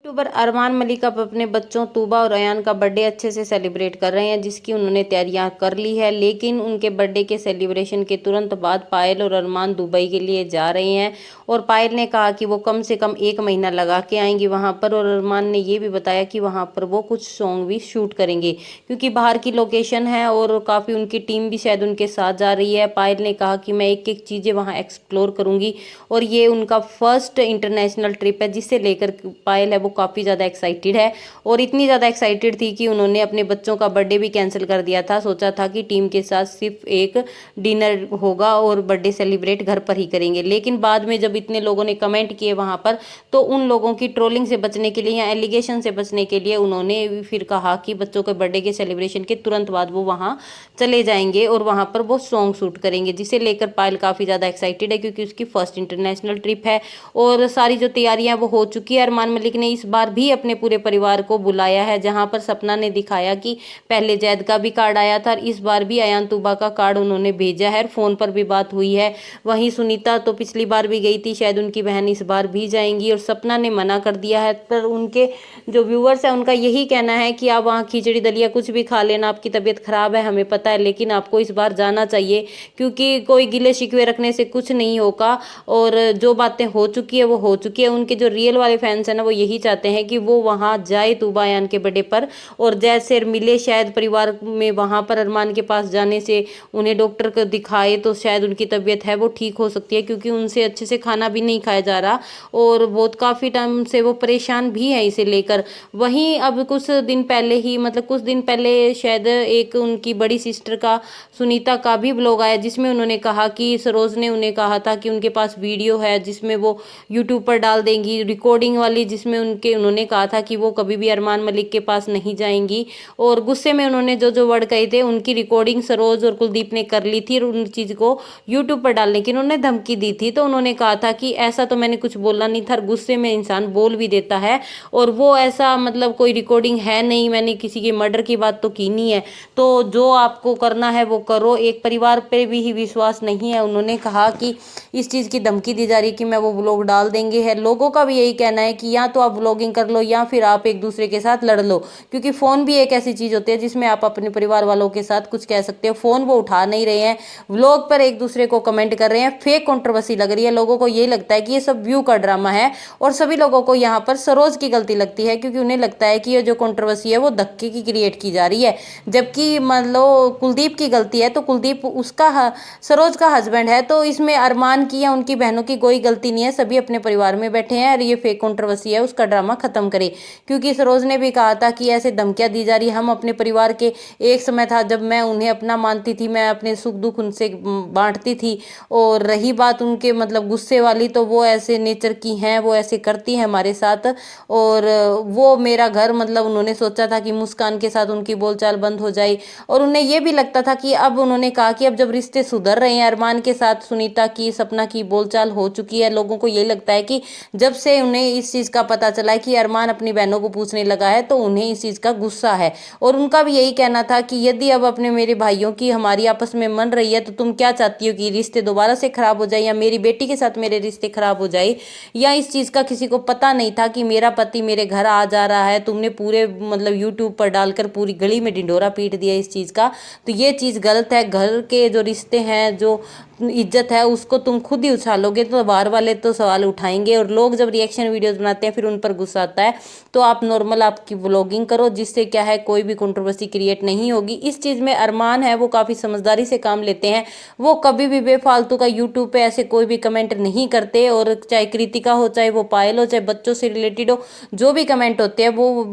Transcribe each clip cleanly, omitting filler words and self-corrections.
YouTuber Armaan Malik अब अपने बच्चों तूबा और अयान का बर्थडे अच्छे से सेलिब्रेट कर रहे हैं, जिसकी उन्होंने तैयारियां कर ली है। लेकिन उनके बर्थडे के सेलिब्रेशन के तुरंत बाद पायल और अरमान दुबई के लिए जा रहे हैं और पायल ने कहा कि वो कम से कम 1 महीना लगा के आएंगी वहां पर। और अरमान ने ये भी बताया कि वहां पर वो कुछ सॉन्ग भी शूट करेंगे क्योंकि बाहर की लोकेशन है और काफ़ी उनकी टीम भी शायद उनके साथ जा रही है। पायल ने कहा कि मैं एक एक चीज़ें वहाँ एक्सप्लोर करूँगी और ये उनका फर्स्ट इंटरनेशनल ट्रिप है, जिससे लेकर पायल है वो काफ़ी ज़्यादा एक्साइटेड है। और इतनी ज़्यादा एक्साइटेड थी कि उन्होंने अपने बच्चों का बर्थडे भी कैंसिल कर दिया था। सोचा था कि टीम के साथ सिर्फ एक डिनर होगा और बर्थडे सेलिब्रेट घर पर ही करेंगे। लेकिन बाद में जब इतने लोगों ने कमेंट किए वहाँ पर, तो उन लोगों की ट्रोलिंग से बचने के लिए या एलिगेशन से बचने के लिए उन्होंने फिर कहा कि बच्चों के बर्थडे के सेलिब्रेशन के तुरंत बाद वो वहाँ चले जाएंगे और वहाँ पर वो सॉन्ग शूट करेंगे, जिसे लेकर पायल काफ़ी ज़्यादा एक्साइटेड है क्योंकि उसकी फर्स्ट इंटरनेशनल ट्रिप है और सारी जो तैयारियां वो हो चुकी है। अरमान मलिक ने इस बार भी अपने पूरे परिवार को बुलाया है, जहां पर सपना ने दिखाया कि पहले जैद का भी कार्ड आया था और इस बार भी अयान तुबा का कार्ड उन्होंने भेजा है। फोन पर भी बात हुई है। वहीं सुनीता तो पिछली बार भी गई थी, शायद उनकी बहन इस बार भी जाएंगी और सपना ने मना कर दिया है। पर उनके जो व्यूअर्स हैं उनका यही कहना है कि आप वहाँ खिचड़ी दलिया कुछ भी खा लेना, आपकी तबीयत खराब है हमें पता है, लेकिन आपको इस बार जाना चाहिए क्योंकि कोई गिले शिकवे रखने से कुछ नहीं होगा और जो बातें हो चुकी है वो हो चुकी है। उनके जो रियल वाले फैंस हैं ना, वो यही चाहते हैं कि वो वहाँ जाए तूबा अयान के बर्थडे पर और जैसे मिले शायद परिवार में। वहाँ पर अरमान के पास जाने से उन्हें डॉक्टर को दिखाए तो शायद उनकी तबीयत है वो ठीक हो सकती है, क्योंकि उनसे अच्छे से खाना भी नहीं खाया जा रहा और बहुत काफ़ी टाइम से वो परेशान भी है इसे लेकर। वहीं अब कुछ दिन पहले ही, मतलब कुछ दिन पहले शायद एक उनकी बड़ी सिस्टर का, सुनीता का भी ब्लॉग आया, जिसमें उन्होंने कहा कि सरोज ने उन्हें कहा था कि उनके पास वीडियो है जिसमें वो यूट्यूब पर डाल देंगी, रिकॉर्डिंग वाली, जिसमें उन्होंने कहा था कि वो कभी भी अरमान मलिक के पास नहीं जाएंगी। और गुस्से में उन्होंने जो जो वर्ड कहे थे उनकी रिकॉर्डिंग सरोज और कुलदीप ने कर ली थी और उन चीज़ को यूट्यूब पर डालने की उन्होंने धमकी दी थी। तो उन्होंने कहा था कि ऐसा तो मैंने कुछ बोला नहीं था, गुस्से में इंसान बोल भी देता है और वो ऐसा मतलब कोई रिकॉर्डिंग है नहीं, मैंने किसी के मर्डर की बात तो की नहीं है। तो जो आपको करना है वो करो, एक परिवार पे भी ही विश्वास नहीं है। उन्होंने कहा कि इस चीज़ की धमकी दी जा रही है कि मैं वो व्लॉग डाल देंगे है। लोगों का भी यही कहना है कि या तो आप व्लॉगिंग कर लो या फिर आप एक दूसरे के साथ लड़ लो, क्योंकि फ़ोन भी एक ऐसी चीज़ होती है जिसमें आप अपने परिवार वालों के साथ कुछ कह सकते हो। फ़ोन वो उठा नहीं रहे हैं, व्लॉग पर एक दूसरे को कमेंट कर रहे हैं, फेक कंट्रोवर्सी लग रही है। लोगों को ये लगता है कि ये सब व्यू का ड्रामा है और सभी लोगों को यहाँ पर सरोज की गलती लगती है, क्योंकि उन्हें लगता है कि ये जो कंट्रोवर्सी है वो धक्के की क्रिएट की जा रही है, जबकि मान लो कुलदीप की गलती है तो कुलदीप उसका सरोज का हस्बैंड है। तो इसमें अरमान की या उनकी बहनों की कोई गलती नहीं है, सभी अपने परिवार में बैठे हैं और ये फेक कंट्रोवर्सी है उसका ड्रामा खत्म करे। क्योंकि सरोज ने भी कहा था कि ऐसे धमकियां दी जा रही है, हम अपने परिवार के, एक समय था जब मैं उन्हें अपना मानती थी, मैं अपने सुख दुख उनसे बांटती थी। और रही बात उनके मतलब गुस्से वाली, तो वो ऐसे नेचर की हैं, वो ऐसे करती हैं हमारे साथ। और वो मेरा घर, मतलब उन्होंने सोचा था कि मुस्कान के साथ उनकी बोलचाल बंद हो जाए और उन्हें यह भी लगता था कि अब, उन्होंने कहा कि अब जब रिश्ते सुधर रहे हैं अरमान के साथ, सुनीता की, सपना की बोलचाल हो चुकी है, लोगों को ये लगता है कि जब से उन्हें इस चीज़ का पता चला है कि अरमान अपनी बहनों को पूछने लगा है, तो उन्हें इस चीज़ का गुस्सा है। और उनका भी यही कहना था कि यदि अब अपने मेरे भाइयों की हमारी आपस में मन रही है तो तुम क्या चाहती हो कि रिश्ते दोबारा से खराब हो जाए या मेरी बेटी के साथ मेरे रिश्ते खराब हो जाए। या इस चीज़ का किसी को पता नहीं था कि मेरा पति मेरे घर आ जा रहा है, तुमने पूरे मतलब यूट्यूब पर डालकर पूरी गली में ढिंढोरा पीट दिया इस चीज़ का। तो ये चीज़ गलत है। घर के जो रिश्ते हैं, जो इज्जत है, उसको तुम खुद ही उछालोगे तो बाहर वाले तो सवाल उठाएंगे। और लोग जब रिएक्शन वीडियोस बनाते हैं फिर उन पर गुस्सा आता है, तो आप नॉर्मल आपकी व्लॉगिंग करो, जिससे क्या है कोई भी कंट्रोवर्सी क्रिएट नहीं होगी। इस चीज़ में अरमान है वो काफ़ी समझदारी से काम लेते हैं, वो कभी भी बेफालतू का यूट्यूब पे ऐसे कोई भी कमेंट नहीं करते। और चाहे कृतिका हो, चाहे वो पायल हो, चाहे बच्चों से रिलेटेड हो, जो भी कमेंट होते हैं वो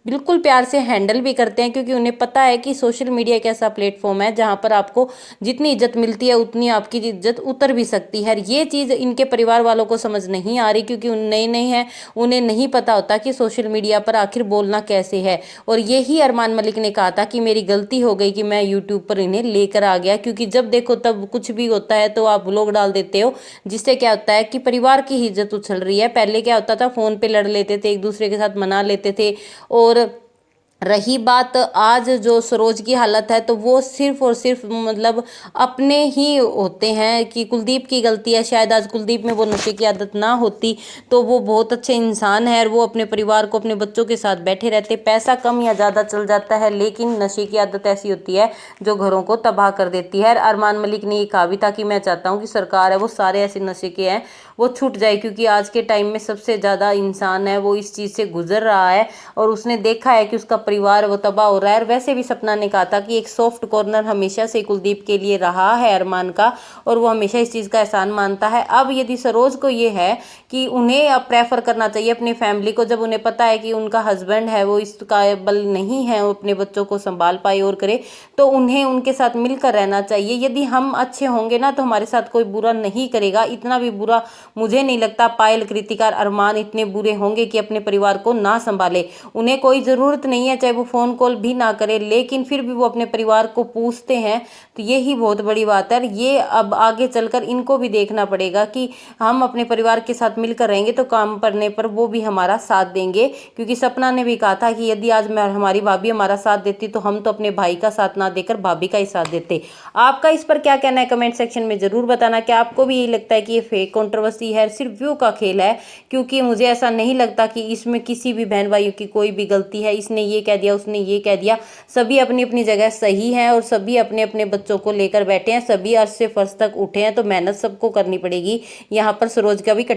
बिल्कुल प्यार से हैंडल भी करते हैं, क्योंकि उन्हें पता है कि सोशल मीडिया एक ऐसा प्लेटफॉर्म है जहां पर आपको जितनी इज्जत मिलती है उतनी आपकी इज्जत उतर भी सकती है। ये चीज़ इनके परिवार वालों को समझ नहीं आ रही, क्योंकि नए नए हैं, उन्हें नहीं पता होता कि सोशल मीडिया पर आखिर बोलना कैसे है। और यही अरमान मलिक ने कहा था कि मेरी गलती हो गई कि मैं यूट्यूब पर इन्हें लेकर आ गया, क्योंकि जब देखो तब कुछ भी होता है तो आप व्लॉग डाल देते हो, जिससे क्या होता है कि परिवार की ही इज्जत उछल रही है। पहले क्या होता था, फ़ोन पे लड़ लेते थे, एक दूसरे के साथ मना लेते थे और रही बात आज जो सरोज की हालत है, तो वो सिर्फ और सिर्फ मतलब अपने ही होते हैं कि कुलदीप की गलती है। शायद आज कुलदीप में वो नशे की आदत ना होती तो वो बहुत अच्छे इंसान है और वो अपने परिवार को, अपने बच्चों के साथ बैठे रहते। पैसा कम या ज़्यादा चल जाता है, लेकिन नशे की आदत ऐसी होती है जो घरों को तबाह कर देती है। अरमान मलिक ने ये कहा भी था कि मैं चाहता हूँ कि सरकार है वो सारे ऐसे नशे के हैं वो छूट जाए, क्योंकि आज के टाइम में सबसे ज़्यादा इंसान है वो इस चीज़ से गुजर रहा है और उसने देखा है कि उसका परिवार वो तबाह हो रहा है। और वैसे भी सपना ने कहा था कि एक सॉफ्ट कॉर्नर हमेशा से कुलदीप के लिए रहा है अरमान का, और वो हमेशा इस चीज़ का एहसान मानता है। अब यदि सरोज को ये है कि उन्हें अब प्रेफर करना चाहिए अपनी फैमिली को, जब उन्हें पता है कि उनका हस्बैंड है वो इस काबिल नहीं है वो अपने बच्चों को संभाल पाए और करे, तो उन्हें उनके साथ मिलकर रहना चाहिए। यदि हम अच्छे होंगे ना तो हमारे साथ कोई बुरा नहीं करेगा। इतना भी बुरा मुझे नहीं लगता पायल, कृतिका, अरमान इतने बुरे होंगे कि अपने परिवार को ना संभाले। उन्हें कोई ज़रूरत नहीं है, चाहे वो फ़ोन कॉल भी ना करे, लेकिन फिर भी वो अपने परिवार को पूछते हैं, तो यही बहुत बड़ी बात है। ये अब आगे चलकर इनको भी देखना पड़ेगा कि हम अपने परिवार के साथ मिलकर रहेंगे तो काम पड़ने पर वो भी हमारा साथ देंगे। क्योंकि सपना ने भी कहा था कि यदि आज मैं हमारी भाभी हमारा साथ देती तो हम तो अपने भाई का साथ ना देकर भाभी का ही साथ देते। आपका इस पर क्या कहना है कमेंट सेक्शन में ज़रूर बताना। क्या आपको भी यही लगता है कि ये फेक कंट्रोवर्सी है, सिर्फ व्यू का खेल है? क्योंकि मुझे ऐसा नहीं लगता कि इसमें किसी भी बहन भाइयों की कोई भी गलती है, इसने ये कह दिया उसने ये कह दिया। सभी अपनी अपनी जगह सही हैं और सभी अपने अपने बच्चों को लेकर बैठे हैं, सभी अर्श से फर्श तक उठे हैं, तो मेहनत सबको करनी पड़ेगी। यहाँ पर सरोज का भी कठिन